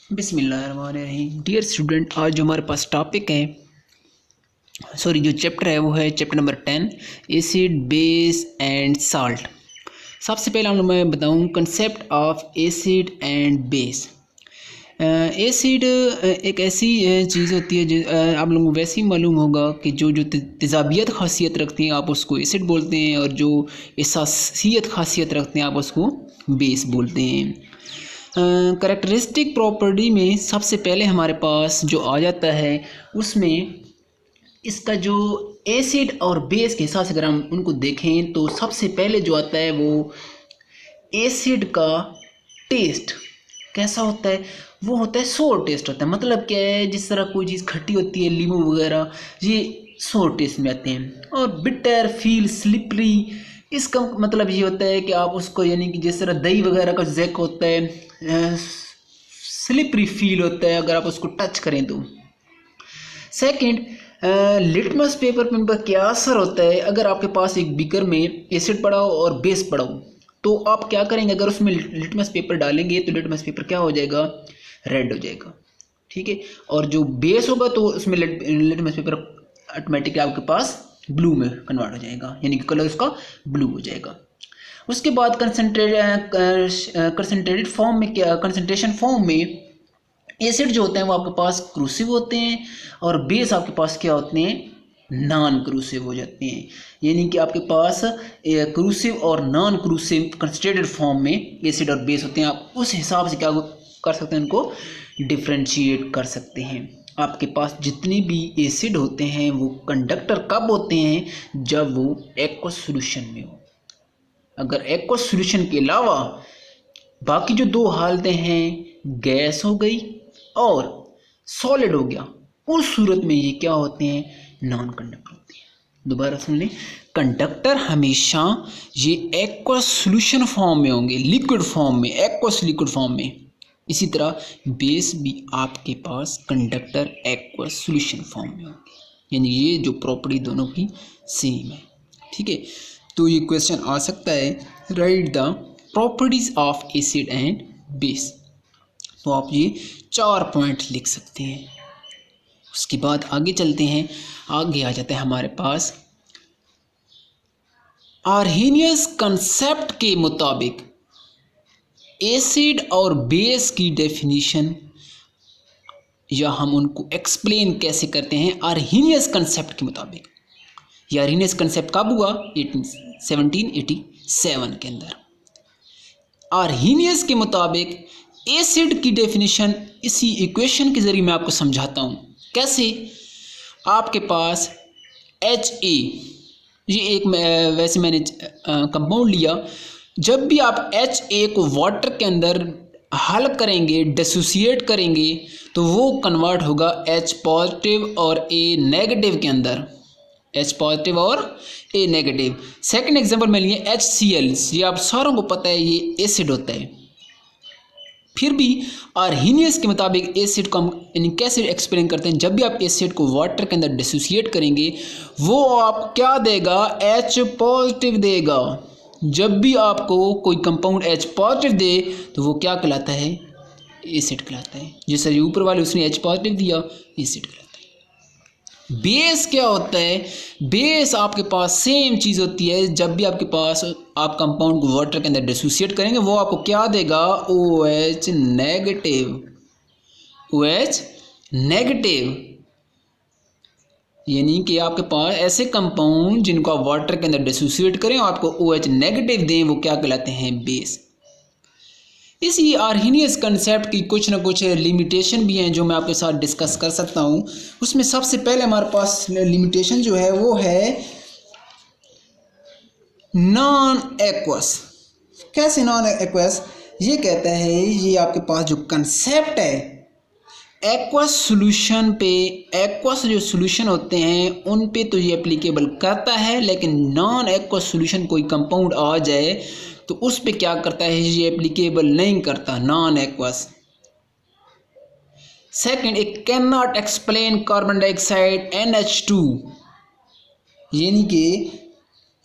बिस्मिल्लाहिर्रहमानिर्रहीम। Dear student, आज जो हमारे पास टॉपिक है, जो चैप्टर है वो है chapter number 10, acid base and salt. सबसे पहले मैं बताऊं concept of acid and base. Acid एक ऐसी चीज़ होती है जो आप लोगों को वैसे ही मालूम होगा कि जो जो तेज़ाबियत खासियत रखती हैं आप उसको एसिड बोलते हैं, और जो एसासियत खासियत रखते हैं आप उसको बेस बोलते हैं। करैक्टरिस्टिक प्रॉपर्टी में सबसे पहले हमारे पास जो आ जाता है उसमें इसका जो एसिड और बेस के हिसाब से अगर हम उनको देखें तो सबसे पहले जो आता है वो एसिड का टेस्ट कैसा होता है। वो होता है सोर टेस्ट होता है। मतलब क्या है, जिस तरह कोई चीज़ खट्टी होती है, नींबू वगैरह, ये सोर टेस्ट में आते हैं। और बिटर फील स्लिपरी, इसका मतलब ये होता है कि आप उसको, यानी कि जिस तरह दही वगैरह का जैक होता है, स्लिपरी फील होता है अगर आप उसको टच करें तो। सेकंड, लिटमस पेपर पे उनका क्या असर होता है। अगर आपके पास एक बीकर में एसिड पड़ा हो और बेस पड़ा हो तो आप क्या करेंगे, अगर उसमें लिटमस पेपर डालेंगे तो लिटमस पेपर क्या हो जाएगा, रेड हो जाएगा। ठीक है। और जो बेस होगा तो उसमें लिटमस पेपर ऑटोमेटिकली आपके पास ब्लू में कन्वर्ट हो जाएगा, यानी कि कलर उसका ब्लू हो जाएगा। उसके बाद कंसनट्रेटेड फॉर्म में क्या, कंसनट्रेशन फॉर्म में एसिड जो होते हैं वो आपके पास क्रूसिव होते हैं, और बेस आपके पास क्या होते हैं, नॉन क्रूसिव हो जाते हैं। यानी कि आपके पास क्रूसिव और नॉन क्रूसिव कंसनट्रेटेड फॉर्म में एसिड और बेस होते हैं। आप उस हिसाब से क्या कर सकते हैं, उनको डिफ्रेंशिएट कर सकते हैं। आपके पास जितने भी एसिड होते हैं वो कंडक्टर कब होते हैं, जब वो एक्वस सॉल्यूशन में हो। अगर एक्वस सॉल्यूशन के अलावा बाकी जो दो हालतें हैं, गैस हो गई और सॉलिड हो गया, उस सूरत में ये क्या होते हैं, नॉन कंडक्टर होते हैं। दोबारा सुन लें, कंडक्टर हमेशा ये एक्वस सॉल्यूशन फॉर्म में होंगे, लिक्विड फॉर्म में, एक्वस लिक्विड फॉर्म में। इसी तरह बेस भी आपके पास कंडक्टर एक्वस सॉल्यूशन फॉर्म में होंगे, यानी ये जो प्रॉपर्टी दोनों की सेम है। ठीक है। तो ये क्वेश्चन आ सकता है, right the properties of acid and base. तो आप ये 4 पॉइंट लिख सकते हैं। उसके बाद आगे चलते हैं। आगे आ जाता है हमारे पास आर्हेनियस कंसेप्ट के मुताबिक एसिड और बेस की डेफिनेशन, या हम उनको एक्सप्लेन कैसे करते हैं आर्हेनियस कंसेप्ट के मुताबिक। ये आर्हेनियस कंसेप्ट कब हुआ, 1787 के अंदर। आर्हेनियस के मुताबिक एसिड की डेफिनेशन इसी इक्वेशन के ज़रिए मैं आपको समझाता हूँ कैसे। आपके पास HA, ये एक वैसे मैंने कंपाउंड लिया। जब भी आप HA को वाटर के अंदर हल करेंगे, डिसोसिएट करेंगे, तो वो कन्वर्ट होगा H पॉजिटिव और A नेगेटिव के अंदर, H पॉजिटिव और A नेगेटिव। सेकेंड एग्जाम्पल में लिए HCl, ये आप सारों को पता है ये एसिड होता है। फिर भी आर्हेनियस के मुताबिक एसिड को हम यानी कैसे एक्सप्लेन करते हैं, जब भी आप एसिड को वाटर के अंदर डिसोसिएट करेंगे वो आप क्या देगा, H पॉजिटिव देगा। जब भी आपको कोई कंपाउंड H पॉजिटिव दे तो वो क्या कहलाता है, एसिड कहलाता है। जैसे ऊपर वाले उसने H पॉजिटिव दिया, एसिड कहलाता है। बेस क्या होता है, बेस आपके पास सेम चीज़ होती है। जब भी आपके पास आप कंपाउंड को वाटर के अंदर डिसोसिएट करेंगे वो आपको क्या देगा, OH नेगेटिव, OH नेगेटिव। यानी कि आपके पास ऐसे कंपाउंड जिनको आप वाटर के अंदर डिसोसिएट करें और आपको OH नेगेटिव दें, वो क्या कहलाते हैं, बेस। इसी आर्हेनियस कंसेप्ट की कुछ ना कुछ लिमिटेशन भी हैं जो मैं आपके साथ डिस्कस कर सकता हूँ। उसमें सबसे पहले हमारे पास लिमिटेशन जो है वो है नॉन एक्वस। कैसे नॉन एक्वस, ये कहता है, ये आपके पास जो कंसेप्ट है एक्वस सॉल्यूशन पे, एक्वस जो सॉल्यूशन होते हैं उन पे तो ये एप्लीकेबल करता है, लेकिन नॉन एक्वस सॉल्यूशन कोई कंपाउंड आ जाए तो उस पे क्या करता है, ये एप्लीकेबल नहीं करता, non aqueous. Second, it can not explain carbon dioxide NH2, यानी कि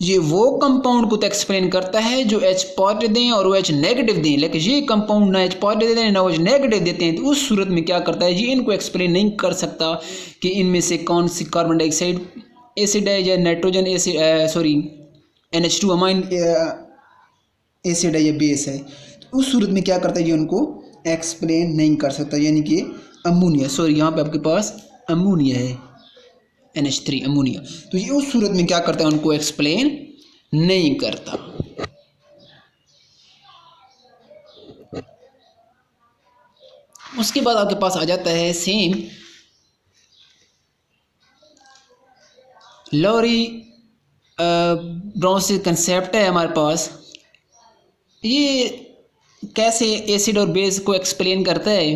ये वो कंपाउंड को तो एक्सप्लेन करता है जो H पॉजिटिव दें और वो H नेगेटिव दें, लेकिन ये कंपाउंड ना H पॉजिटिव देते हैं ना H नेगेटिव देते हैं, तो उस सूरत में क्या करता है, ये इनको एक्सप्लेन नहीं कर सकता कि इनमें से कौन सी कार्बन डाइऑक्साइड एसिड है या nitrogen acid NH2 amine acid है या बेस है। तो उस सूरत में क्या करता है, ये उनको एक्सप्लेन नहीं कर सकता, यानी कि अमोनिया, यहाँ पे आपके पास अमोनिया है NH3 अमोनिया, तो ये उस सूरत में क्या करता है, उनको एक्सप्लेन नहीं करता। उसके बाद आपके पास आ जाता है सेम लॉरी ब्राउन कंसेप्ट है हमारे पास। ये कैसे एसिड और बेस को एक्सप्लेन करता है,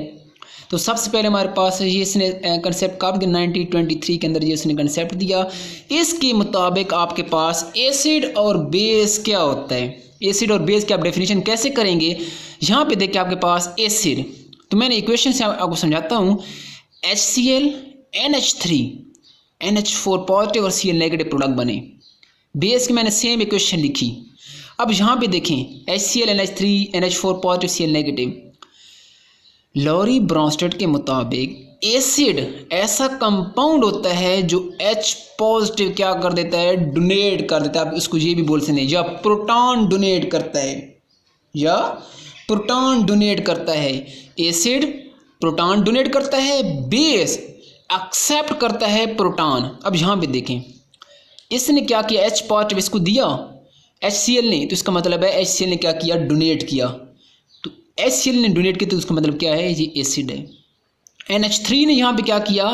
तो सबसे पहले हमारे पास ये इसने कंसेप्ट कब 1923 के अंदर ये इसने कंसेप्ट दिया। इसके मुताबिक आपके पास एसिड और बेस क्या होता है, एसिड और बेस की आप डेफिनेशन कैसे करेंगे। यहाँ पे देखिए आपके पास एसिड, तो मैंने इक्वेशन से आपको समझाता हूँ। HCl NH3 NH4 पॉजिटिव और Cl नेगेटिव प्रोडक्ट बने। बेस की मैंने सेम इक्वेशन लिखी। अब यहाँ पे देखें HCl NH3 NH4 positive Cl negative. Lowry Bronsted के मुताबिक एसिड ऐसा कंपाउंड होता है जो H पॉजिटिव क्या कर देता है, डोनेट कर देता है। आप इसको ये भी बोल सकते हैं या प्रोटॉन डोनेट करता है, या प्रोटॉन डोनेट करता है। एसिड प्रोटॉन डोनेट करता है, बेस एक्सेप्ट करता है प्रोटॉन। अब यहाँ पे देखें इसने क्या किया, H पॉजिटिव इसको दिया HCl ने, तो इसका मतलब है HCl ने क्या किया, डोनेट किया। तो HCl ने डोनेट किया तो उसका मतलब क्या है, ये एसिड है। NH3 ने यहाँ पे क्या किया,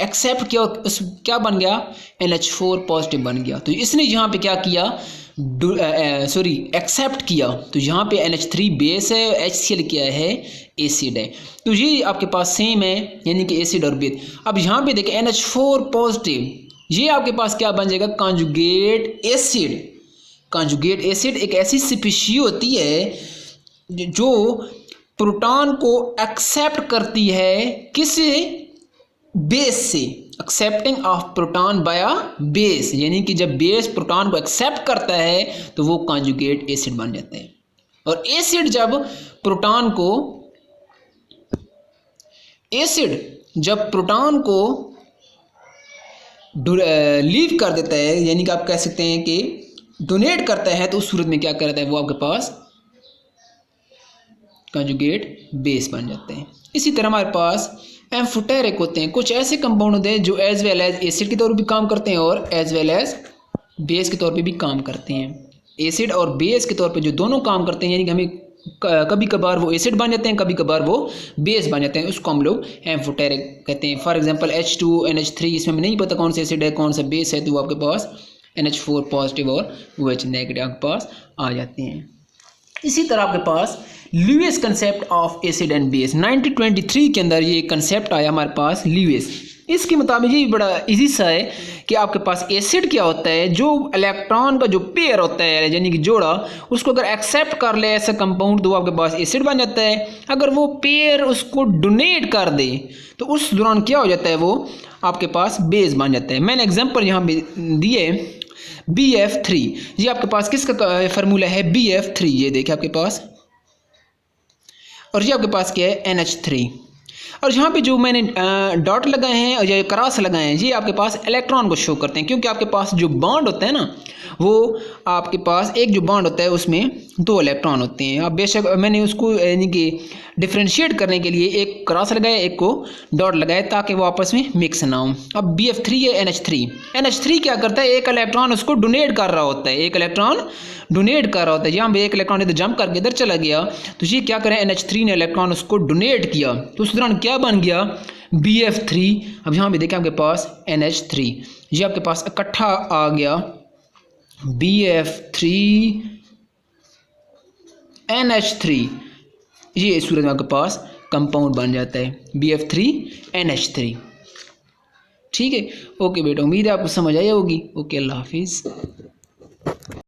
एक्सेप्ट किया, उस क्या बन गया, NH4 पॉजिटिव बन गया। तो इसने यहाँ पे क्या किया, एक्सेप्ट किया, तो यहाँ पे NH3 बेस है, HCl क्या है, एसिड है। तो ये आपके पास सेम है, यानी कि एसिड और बेस। अब यहाँ पे देखिए NH4 पॉजिटिव, ये आपके पास क्या बन जाएगा, कॉन्जुगेट एसिड। कॉन्जुगेट एसिड एक ऐसी स्पीशीज होती है जो प्रोटॉन को एक्सेप्ट करती है किसी बेस से, accepting of proton by base, यानी कि जब बेस प्रोटॉन को एक्सेप्ट करता है तो वो कॉन्जुगेट एसिड बन जाता है। और एसिड जब प्रोटॉन को लीव कर देता है, यानी कि आप कह सकते हैं कि डोनेट करता है, तो उस सूरत में क्या करता है, वो आपके पास कॉन्जुगेट बेस बन जाते हैं। इसी तरह हमारे पास एम्फोटेरिक होते हैं, कुछ ऐसे कंपाउंड होते हैं जो एज वेल एज एसिड के तौर पर भी काम करते हैं और एज वेल एज बेस के तौर पे भी काम करते हैं। एसिड और बेस के तौर पे जो दोनों काम करते हैं, यानी कि हमें कभी कभार वो एसिड बन जाते हैं, कभी कभार वो बेस बन जाते हैं, उसको हम लोग एम्फोटेरिक कहते हैं। फॉर एग्जांपल H2 NH3, इसमें हमें नहीं पता कौन सा एसिड है कौन सा बेस है, तो वो आपके पास NH4 पॉजिटिव और OH नेगेटिव आपके पास आ जाते हैं। इसी तरह आपके पास Lewis concept of acid and base 1923 के अंदर ये कंसेप्ट आया हमारे पास ल्यूइस। इसके मुताबिक ये बड़ा इजी सा है कि आपके पास एसिड क्या होता है, जो इलेक्ट्रॉन का जो पेयर होता है यानी कि जोड़ा, उसको अगर एक्सेप्ट कर ले ऐसा कंपाउंड तो आपके पास एसिड बन जाता है। अगर वो पेयर उसको डोनेट कर दे तो उस दौरान क्या हो जाता है, वो आपके पास बेस बन जाता है। मैंने एग्जाम्पल यहाँ पे दिए BF3, ये आपके पास किसका फार्मूला है, BF3, ये देखिए आपके पास, और ये आपके पास क्या है NH3। और यहाँ पे जो मैंने डॉट लगाए हैं और ये क्रॉस लगाए हैं, ये आपके पास इलेक्ट्रॉन को शो करते हैं, क्योंकि आपके पास जो बॉन्ड होता है ना, वो आपके पास एक जो बॉन्ड होता है उसमें 2 इलेक्ट्रॉन होते हैं। अब बेशक मैंने उसको यानी कि डिफ्रेंशिएट करने के लिए एक क्रॉस लगाया, एक को डॉट लगाया, ताकि वो आपस में मिक्स ना हो। अब BF3 है NH3 क्या करता है, एक इलेक्ट्रॉन उसको डोनेट कर रहा होता है, एक इलेक्ट्रॉन डोनेट कर रहा होता है। यहाँ पे एक इलेक्ट्रॉन इधर जंप करके इधर चला गया, तो ये क्या करें, NH3 ने इलेक्ट्रॉन उसको डोनेट किया, तो उस दौरान क्या बन गया, BF3। अब यहाँ पे देखें आपके पास NH3, ये आपके पास इकट्ठा आ गया BF3 NH3, ये इस सूरत में आपके पास कंपाउंड बन जाता है BF3 NH3। ठीक है, ओके बेटा, उम्मीद है आपको समझ आई होगी। ओके, अल्लाह हाफिज़।